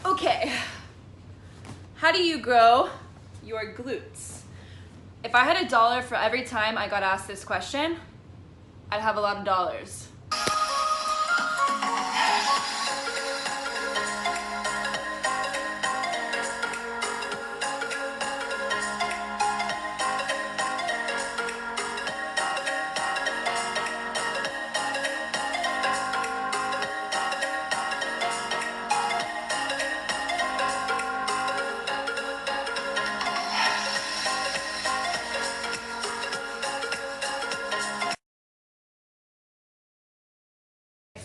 Okay, how do you grow your glutes? If I had $1 for every time I got asked this question, I'd have a lot of dollars.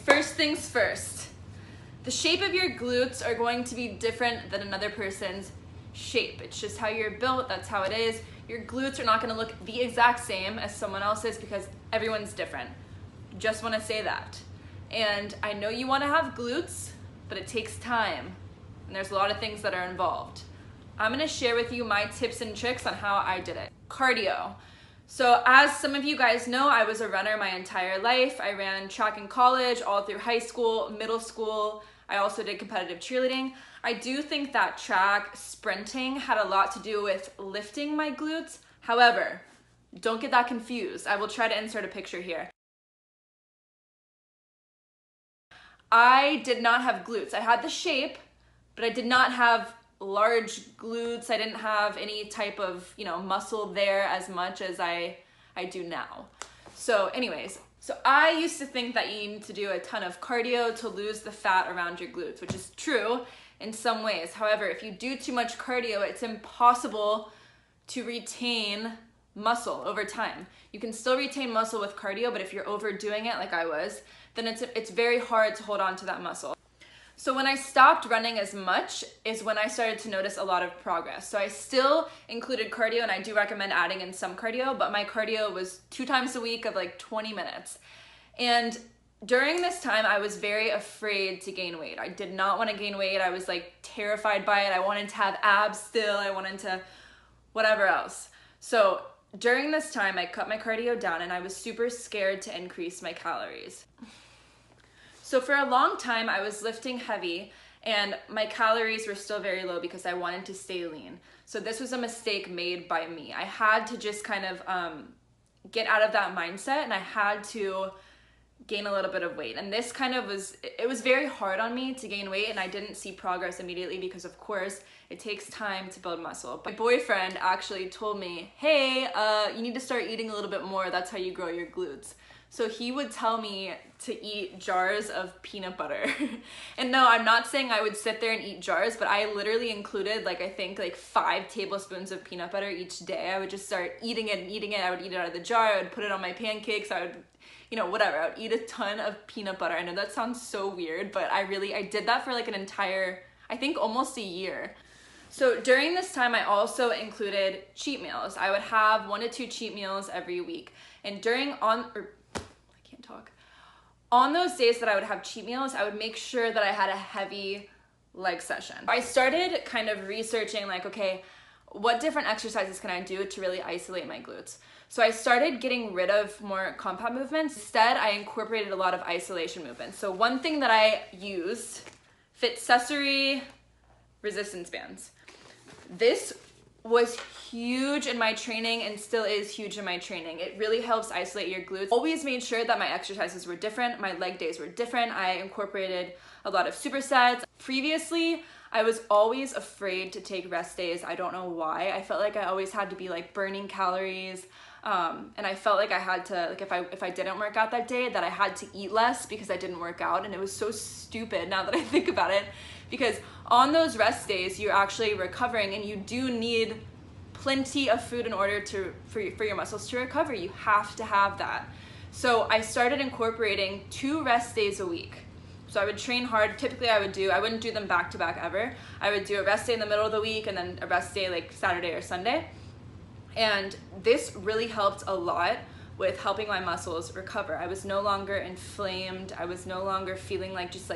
First things first, the shape of your glutes are going to be different than another person's shape. It's just how you're built, that's how it is. Your glutes are not gonna look the exact same as someone else's because everyone's different. Just wanna say that. And I know you wanna have glutes, but it takes time. And there's a lot of things that are involved. I'm gonna share with you my tips and tricks on how I did it. Cardio. So as some of you guys know, I was a runner my entire life. I ran track in college, all through high school, middle school. I also did competitive cheerleading. I do think that track sprinting had a lot to do with lifting my glutes. However, don't get that confused. I will try to insert a picture here. I did not have glutes. I had the shape, but I did not have large glutes. I didn't have any type of, muscle there as much as I do now. So anyways, I used to think that you need to do a ton of cardio to lose the fat around your glutes, which is true in some ways. However, if you do too much cardio, it's impossible to retain muscle over time. You can still retain muscle with cardio, but if you're overdoing it like I was, then it's very hard to hold on to that muscle. So when I stopped running as much is when I started to notice a lot of progress. So I still included cardio, and I do recommend adding in some cardio, but my cardio was 2 times a week of like 20 minutes. And during this time, I was very afraid to gain weight. I did not want to gain weight. I was like terrified by it. I wanted to have abs still. I wanted to whatever else. So during this time, I cut my cardio down and I was super scared to increase my calories. So for a long time, I was lifting heavy and my calories were still very low because I wanted to stay lean. So this was a mistake made by me. I had to just kind of get out of that mindset, and I had to gain a little bit of weight. And this kind of it was very hard on me to gain weight, and I didn't see progress immediately because of course it takes time to build muscle. My boyfriend actually told me, hey, you need to start eating a little bit more. That's how you grow your glutes. So he would tell me to eat jars of peanut butter. And no, I'm not saying I would sit there and eat jars, but I literally included I think 5 tablespoons of peanut butter each day. I would just start eating it and eating it. I would eat it out of the jar. I would put it on my pancakes. I would, whatever. I would eat a ton of peanut butter. I know that sounds so weird, but I did that for an entire, I think almost a year. So during this time, I also included cheat meals. I would have 1 to 2 cheat meals every week. And on those days that I would have cheat meals, I would make sure that I had a heavy leg session. I started kind of researching okay, what different exercises can I do to really isolate my glutes? So I started getting rid of more compound movements. Instead, I incorporated a lot of isolation movements. So one thing that I used, fit accessory resistance bands. This was huge in my training and still is huge in my training. It really helps isolate your glutes. Always made sure that my exercises were different, my leg days were different. I incorporated a lot of supersets. Previously, I was always afraid to take rest days. I don't know why. I felt like I always had to be burning calories. And I felt like I had to, if I didn't work out that day, that I had to eat less because I didn't work out. And it was so stupid now that I think about it, because on those rest days, you're actually recovering and you do need plenty of food in order for your muscles to recover. You have to have that. So I started incorporating 2 rest days a week. So I would train hard. Typically I wouldn't do them back to back ever. I would do a rest day in the middle of the week and then a rest day Saturday or Sunday. And this really helped a lot with helping my muscles recover. I was no longer inflamed. I was no longer feeling just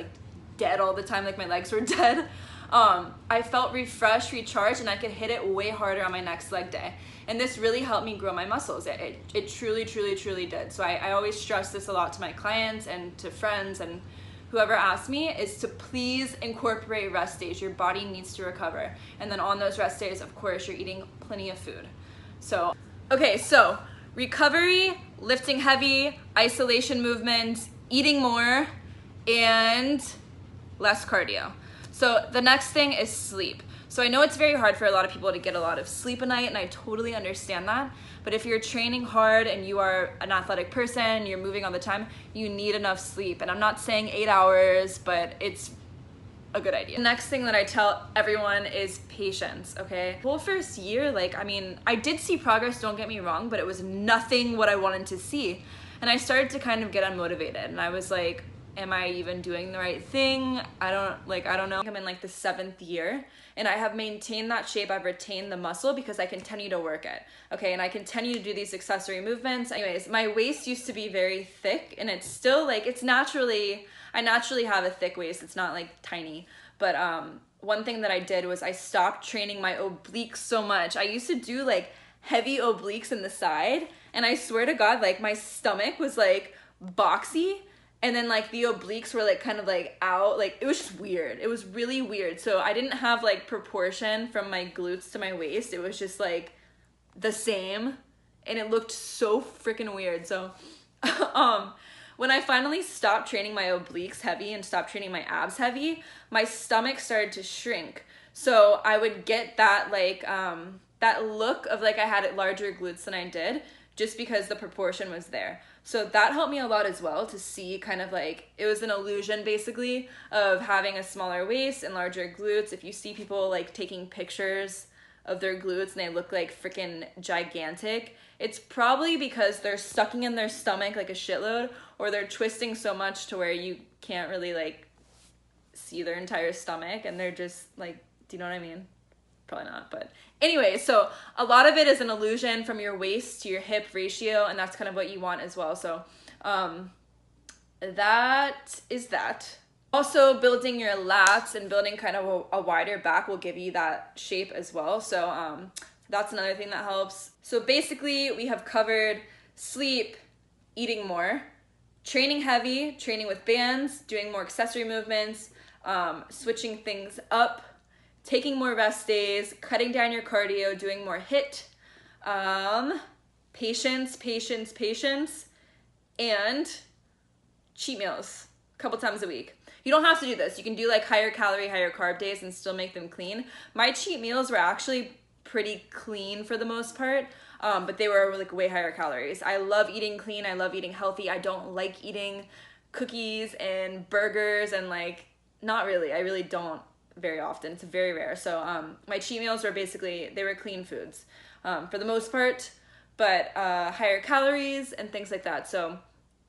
dead all the time, my legs were dead. I felt refreshed, recharged, and I could hit it way harder on my next leg day. And this really helped me grow my muscles. It truly, truly, truly did. So I always stress this a lot to my clients and to friends and whoever asks me, is to please incorporate rest days. Your body needs to recover. And then on those rest days, of course, you're eating plenty of food. So, okay, so recovery, lifting heavy, isolation movements, eating more, and less cardio. So the next thing is sleep. So I know it's very hard for a lot of people to get a lot of sleep at night, and I totally understand that. But if you're training hard and you are an athletic person, you're moving all the time, you need enough sleep. And I'm not saying 8 hours, but it's a good idea. The next thing that I tell everyone is patience, okay? The whole first year, like, I mean, I did see progress, don't get me wrong, but it was nothing what I wanted to see. And I started to kind of get unmotivated, and I was like, am I even doing the right thing? I don't know. I'm in like the 7th year, and I have maintained that shape. I've retained the muscle because I continue to work it, okay? And I continue to do these accessory movements. Anyways, my waist used to be very thick, and it's still like, I naturally have a thick waist. It's not like tiny, but one thing that I did was I stopped training my obliques so much. I used to do like heavy obliques in the side, and I swear to God, like my stomach was like boxy, and then like the obliques were like kind of like out, like it was just weird. It was really weird. So I didn't have like proportion from my glutes to my waist. It was just like the same, and it looked so freaking weird. So when I finally stopped training my obliques heavy and stopped training my abs heavy, my stomach started to shrink. So I would get that like that look of like I had larger glutes than I did, just because the proportion was there. So that helped me a lot as well, to see kind of like, it was an illusion basically of having a smaller waist and larger glutes. If you see people like taking pictures of their glutes and they look like freaking gigantic, it's probably because they're sucking in their stomach like a shitload, or they're twisting so much to where you can't really like see their entire stomach, and they're just like, do you know what I mean? Probably not, but anyway, so a lot of it is an illusion from your waist to your hip ratio, and that's kind of what you want as well. So that is that. Also, building your lats and building kind of a wider back will give you that shape as well. So that's another thing that helps. So basically, we have covered sleep, eating more, training heavy, training with bands, doing more accessory movements, switching things up, taking more rest days, cutting down your cardio, doing more HIIT, patience, and cheat meals a couple times a week. You don't have to do this. You can do like higher calorie, higher carb days and still make them clean. My cheat meals were actually pretty clean for the most part, but they were like way higher calories. I love eating clean. I love eating healthy. I don't like eating cookies and burgers and like, not really. I really don't very often. It's very rare. So my cheat meals were basically, they were clean foods for the most part, but higher calories and things like that. So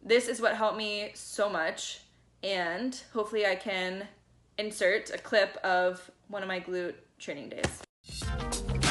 this is what helped me so much, and hopefully I can insert a clip of one of my glute training days.